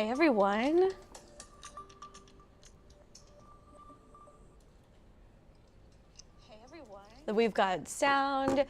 Hey everyone. We've got sound.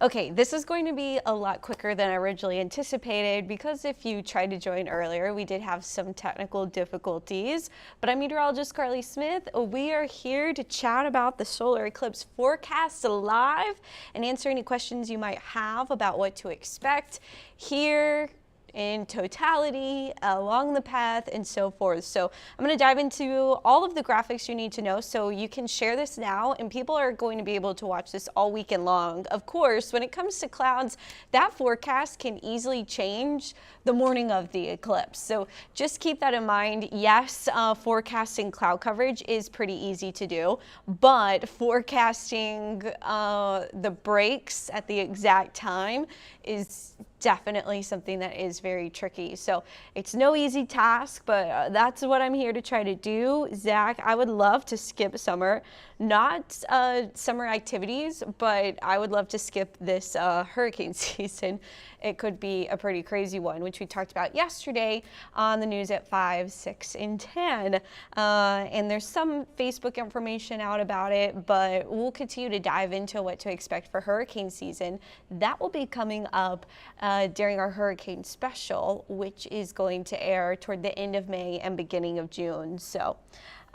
Okay, this is going to be a lot quicker than I originally anticipated because if you tried to join earlier, we did have some technical difficulties. But I'm meteorologist Carly Smith. We are here to chat about the solar eclipse forecast live and answer any questions you might have about what to expect here in totality, along the path, and so forth. So I'm going to dive into all of the graphics you need to know so you can share this now, and people are going to be able to watch this all weekend long. Of course, when it comes to clouds, that forecast can easily change the morning of the eclipse. So just keep that in mind. Yes, forecasting cloud coverage is pretty easy to do, but forecasting the breaks at the exact time is definitely something that is very tricky. So it's no easy task, but that's what I'm here to try to do. Zach, I would love to skip summer, not summer activities, but I would love to skip this hurricane season. It could be a pretty crazy one, which we talked about yesterday on the news at 5, 6, and 10. And there's some Facebook information out about it, but we'll continue to dive into what to expect for hurricane season. That will be coming up during our hurricane special, which is going to air toward the end of May and beginning of June. So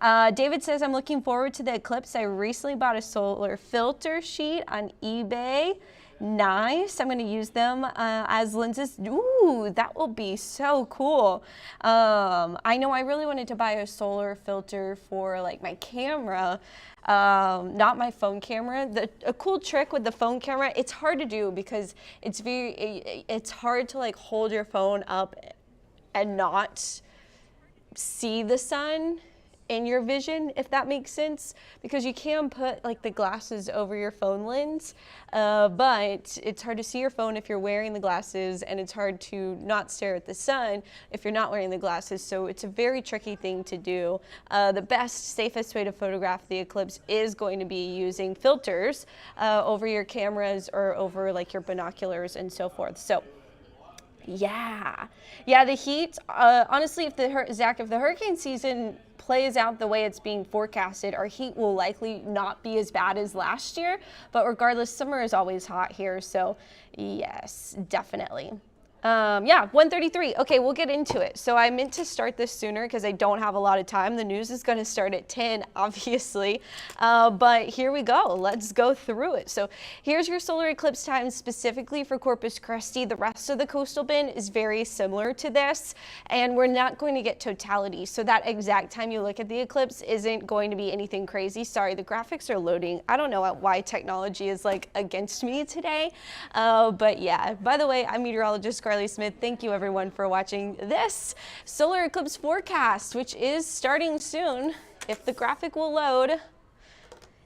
David says, I'm looking forward to the eclipse. I recently bought a solar filter sheet on eBay. Nice. I'm going to use them as lenses. Ooh, that will be so cool. I know I really wanted to buy a solar filter for like my camera, not my phone camera. A cool trick with the phone camera, it's hard to do because it's hard to like hold your phone up and not see the sun in your vision, if that makes sense, because you can put like the glasses over your phone lens, but it's hard to see your phone if you're wearing the glasses, and it's hard to not stare at the sun if you're not wearing the glasses. So it's a very tricky thing to do. The best, safest way to photograph the eclipse is going to be using filters over your cameras or over like your binoculars and so forth. So yeah, the heat, honestly, if the hurricane season plays out the way it's being forecasted, our heat will likely not be as bad as last year, but regardless, summer is always hot here, so yes, definitely. Yeah, 1:33. Okay, we'll get into it. So I meant to start this sooner because I don't have a lot of time. The news is going to start at 10, obviously. But here we go. Let's go through it. So here's your solar eclipse time specifically for Corpus Christi. The rest of the coastal bend is very similar to this, and we're not going to get totality. So that exact time you look at the eclipse isn't going to be anything crazy. Sorry, the graphics are loading. I don't know why technology is like against me today. But yeah, by the way, I'm meteorologist Carly Smith. Thank you everyone for watching this solar eclipse forecast, which is starting soon. If the graphic will load,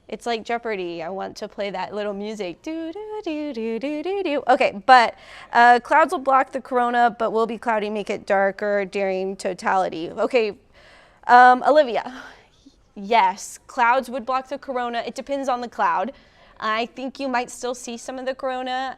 it's like Jeopardy. I want to play that little music. Do, do, do, do, do, do, do. Okay, but clouds will block the corona, but will be cloudy, make it darker during totality. Okay, Olivia, yes, clouds would block the corona. It depends on the cloud. I think you might still see some of the corona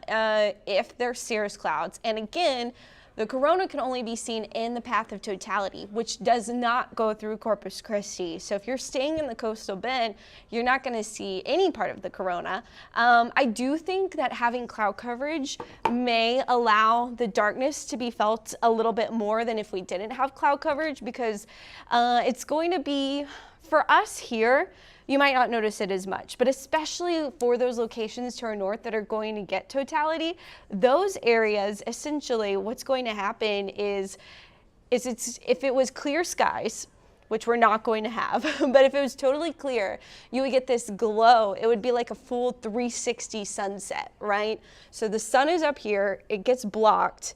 if they're cirrus clouds. And again, the corona can only be seen in the path of totality, which does not go through Corpus Christi. So if you're staying in the coastal bend, you're not going to see any part of the corona. I do think that having cloud coverage may allow the darkness to be felt a little bit more than if we didn't have cloud coverage, because it's going to be, for us here, you might not notice it as much, but especially for those locations to our north that are going to get totality, those areas, essentially what's going to happen is if it was clear skies, which we're not going to have, but if it was totally clear, you would get this glow. It would be like a full 360 sunset, right? So the sun is up here, it gets blocked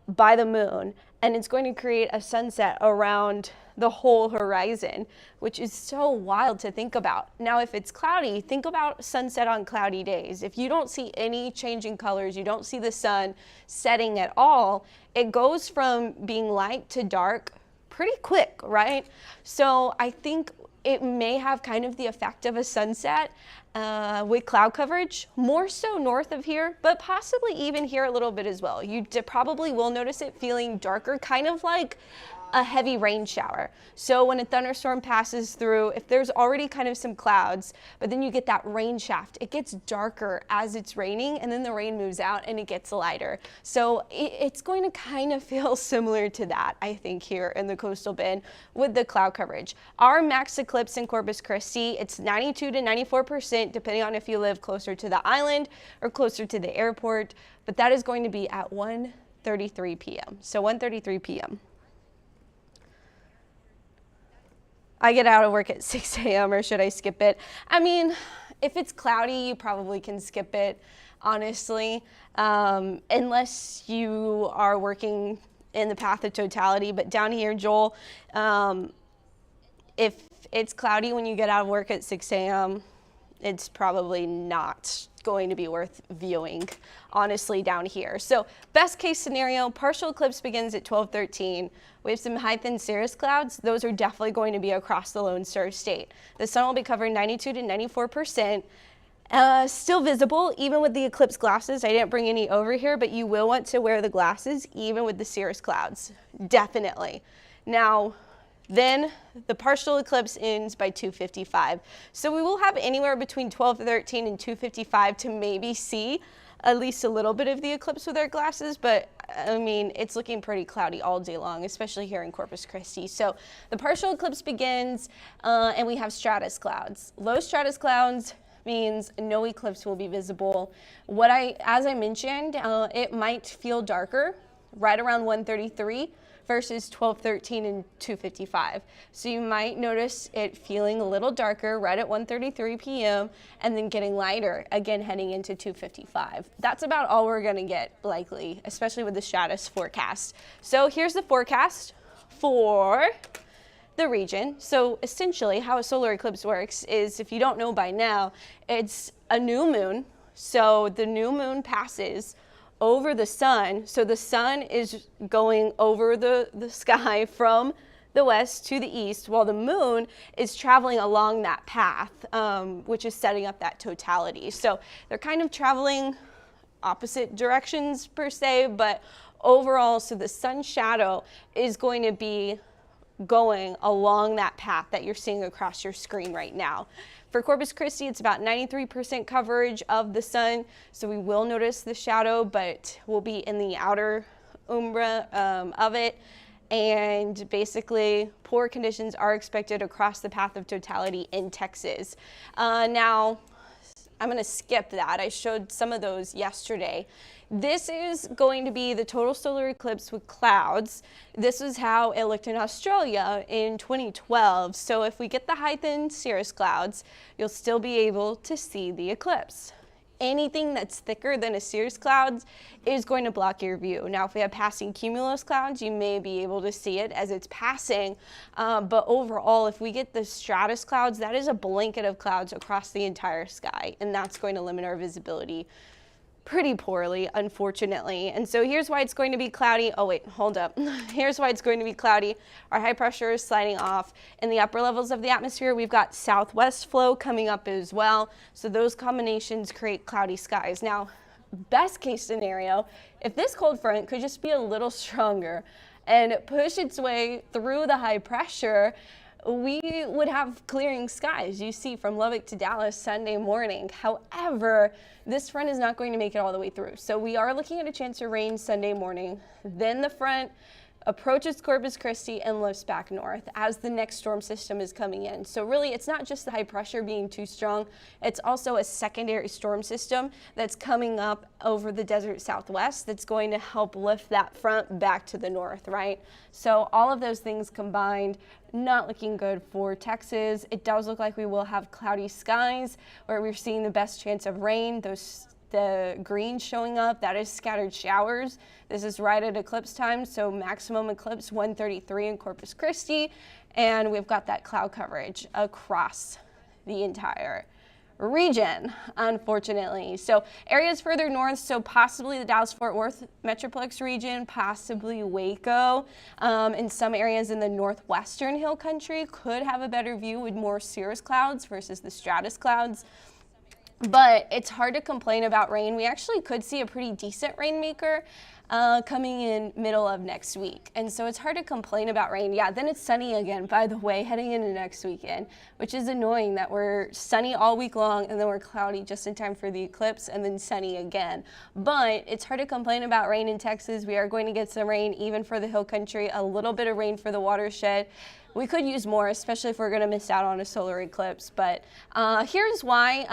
by the moon, and it's going to create a sunset around the whole horizon, which is so wild to think about. Now, if it's cloudy, think about sunset on cloudy days. If you don't see any changing colors, you don't see the sun setting at all, it goes from being light to dark pretty quick, right? So I think it may have kind of the effect of a sunset with cloud coverage, more so north of here, but possibly even here a little bit as well. You probably will notice it feeling darker, kind of like a heavy rain shower. So when a thunderstorm passes through, if there's already kind of some clouds, but then you get that rain shaft, it gets darker as it's raining, and then the rain moves out and it gets lighter. So it's going to kind of feel similar to that, I think, here in the coastal bend with the cloud coverage. Our max eclipse in Corpus Christi, it's 92 to 94%, depending on if you live closer to the island or closer to the airport, but that is going to be at 1:33 p.m. So 1:33 p.m. I get out of work at 6 a.m. or should I skip it? I mean, if it's cloudy, you probably can skip it, honestly, unless you are working in the path of totality. But down here, Joel, if it's cloudy when you get out of work at 6 a.m., it's probably not going to be worth viewing, honestly, down here. So best case scenario, partial eclipse begins at 12:13. We have some high thin cirrus clouds. Those are definitely going to be across the Lone Star State. The sun will be covering 92 to 94%. Still visible even with the eclipse glasses. I didn't bring any over here, but you will want to wear the glasses even with the cirrus clouds, definitely. Now, then the partial eclipse ends by 2:55. So we will have anywhere between 12:13 and 2:55 to maybe see at least a little bit of the eclipse with our glasses, but I mean, it's looking pretty cloudy all day long, especially here in Corpus Christi. So the partial eclipse begins and we have stratus clouds. Low stratus clouds means no eclipse will be visible. As I mentioned, it might feel darker right around 1:33 versus 12:13 and 2:55. So you might notice it feeling a little darker right at 1:33 p.m. and then getting lighter again heading into 2:55. That's about all we're going to get likely, especially with the stratus forecast. So here's the forecast for the region. So essentially how a solar eclipse works is, if you don't know by now, it's a new moon. So the new moon passes over the sun. So the sun is going over the sky from the west to the east, while the moon is traveling along that path, which is setting up that totality. So they're kind of traveling opposite directions per se, but overall, so the sun shadow is going to be going along that path that you're seeing across your screen right now. For Corpus Christi, it's about 93% coverage of the sun, so we will notice the shadow, but we'll be in the outer umbra of it. And basically, poor conditions are expected across the path of totality in Texas. Now, I'm going to skip that. I showed some of those yesterday. This is going to be the total solar eclipse with clouds. This is how it looked in Australia in 2012. So if we get the high thin cirrus clouds, you'll still be able to see the eclipse. Anything that's thicker than a cirrus cloud is going to block your view. Now, if we have passing cumulus clouds, you may be able to see it as it's passing. But overall, if we get the stratus clouds, that is a blanket of clouds across the entire sky, and that's going to limit our visibility pretty poorly, unfortunately. And so here's why it's going to be cloudy. Oh wait, hold up. Here's why it's going to be cloudy. Our high pressure is sliding off. In the upper levels of the atmosphere, we've got southwest flow coming up as well. So those combinations create cloudy skies. Now, best case scenario, if this cold front could just be a little stronger and push its way through the high pressure, we would have clearing skies, you see, from Lubbock to Dallas Sunday morning. However, this front is not going to make it all the way through. So we are looking at a chance of rain Sunday morning. Then the front approaches Corpus Christi and lifts back north as the next storm system is coming in. So really, it's not just the high pressure being too strong, it's also a secondary storm system that's coming up over the desert southwest that's going to help lift that front back to the north, right? So all of those things combined, not looking good for Texas. It does look like we will have cloudy skies where we're seeing the best chance of rain. The green showing up, that is scattered showers. This is right at eclipse time, so maximum eclipse 1:33 in Corpus Christi, and we've got that cloud coverage across the entire region, unfortunately. So areas further north, so possibly the Dallas-Fort Worth Metroplex region, possibly Waco, and some areas in the northwestern hill country could have a better view with more cirrus clouds versus the stratus clouds. But it's hard to complain about rain. We actually could see a pretty decent rainmaker coming in middle of next week. And so it's hard to complain about rain. Yeah, then it's sunny again, by the way, heading into next weekend, which is annoying that we're sunny all week long and then we're cloudy just in time for the eclipse and then sunny again. But it's hard to complain about rain in Texas. We are going to get some rain even for the hill country, a little bit of rain for the watershed. We could use more, especially if we're going to miss out on a solar eclipse. But here's why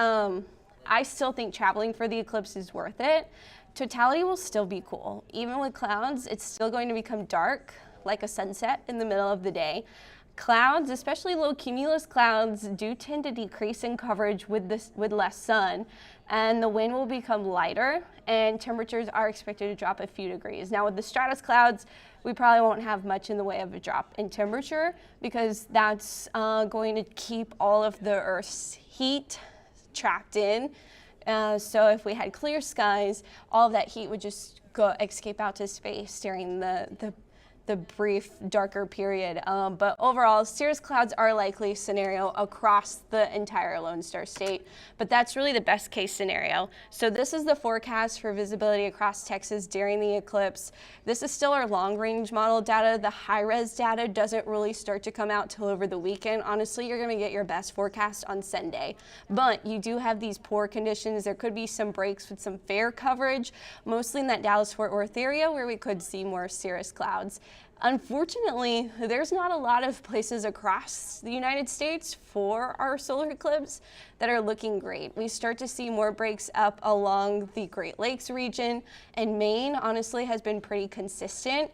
I still think traveling for the eclipse is worth it. Totality will still be cool. Even with clouds, it's still going to become dark, like a sunset in the middle of the day. Clouds, especially low cumulus clouds, do tend to decrease in coverage with less sun, and the wind will become lighter, and temperatures are expected to drop a few degrees. Now with the stratus clouds, we probably won't have much in the way of a drop in temperature because that's going to keep all of the Earth's heat trapped in. So if we had clear skies, all of that heat would just escape out to space during the brief darker period. But overall, cirrus clouds are a likely scenario across the entire Lone Star State, but that's really the best case scenario. So this is the forecast for visibility across Texas during the eclipse. This is still our long range model data. The high res data doesn't really start to come out till over the weekend. Honestly, you're gonna get your best forecast on Sunday, but you do have these poor conditions. There could be some breaks with some fair coverage, mostly in that Dallas-Fort Worth area where we could see more cirrus clouds. Unfortunately, there's not a lot of places across the United States for our solar eclipse that are looking great. We start to see more breaks up along the Great Lakes region, and Maine honestly has been pretty consistent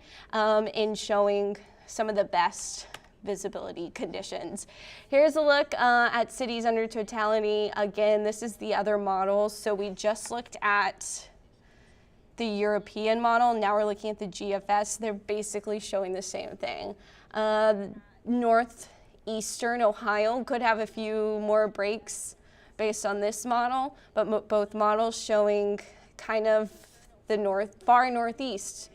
in showing some of the best visibility conditions. Here's a look at cities under totality. Again, this is the other model. So we just looked at the European model. Now we're looking at the GFS. They're basically showing the same thing. Northeastern Ohio could have a few more breaks based on this model, but both models showing kind of the far northeast,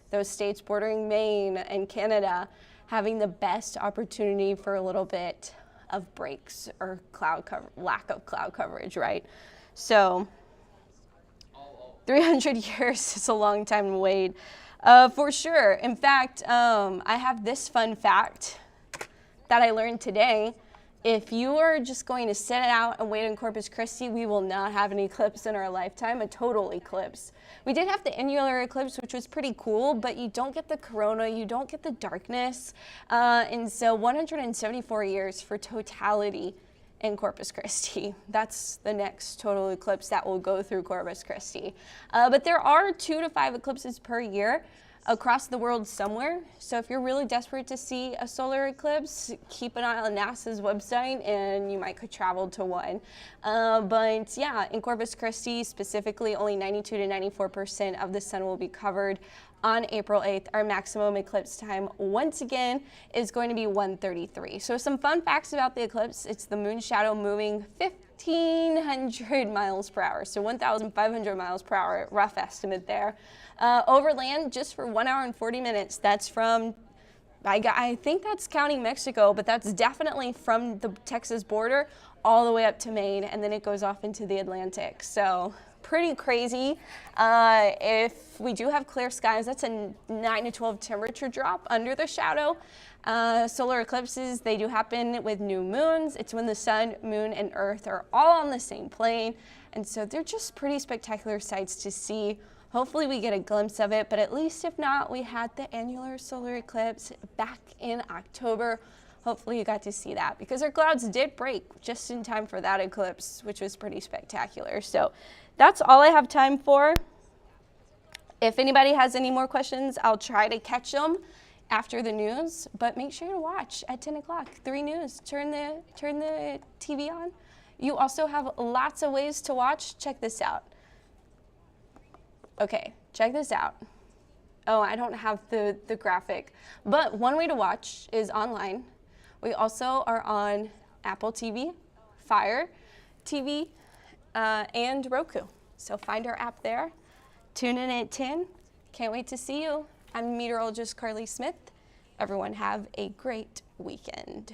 those states bordering Maine and Canada, having the best opportunity for a little bit of breaks or lack of cloud coverage, right? So 300 years is a long time to wait, for sure. In fact, I have this fun fact that I learned today. If you are just going to sit out and wait in Corpus Christi, we will not have an eclipse in our lifetime, a total eclipse. We did have the annular eclipse, which was pretty cool, but you don't get the corona, you don't get the darkness. And so 174 years for totality in Corpus Christi. That's the next total eclipse that will go through Corpus Christi. But there are 2 to 5 eclipses per year across the world somewhere. So if you're really desperate to see a solar eclipse, keep an eye on NASA's website and you might could travel to one. But yeah, in Corpus Christi specifically, only 92 to 94% of the sun will be covered on April 8th. Our maximum eclipse time, once again, is going to be 1:33. So some fun facts about the eclipse. It's the moon shadow moving 1,500 miles per hour, so 1,500 miles per hour, rough estimate there. Overland, just for 1 hour and 40 minutes. That's from, I think that's counting Mexico, but that's definitely from the Texas border all the way up to Maine, and then it goes off into the Atlantic. So pretty crazy. If we do have clear skies, that's a 9 to 12 temperature drop under the shadow. Solar eclipses, they do happen with new moons. It's when the sun, moon, and earth are all on the same plane. And so they're just pretty spectacular sights to see. Hopefully we get a glimpse of it, but at least if not, we had the annular solar eclipse back in October. Hopefully you got to see that because our clouds did break just in time for that eclipse, which was pretty spectacular. So that's all I have time for. If anybody has any more questions, I'll try to catch them after the news, but make sure to watch at 10 o'clock, 3 News. Turn the TV on. You also have lots of ways to watch. Check this out. Okay, check this out. Oh, I don't have the graphic, but one way to watch is online. We also are on Apple TV, Fire TV, and Roku. So find our app there. Tune in at 10. Can't wait to see you. I'm meteorologist Carly Smith. Everyone have a great weekend.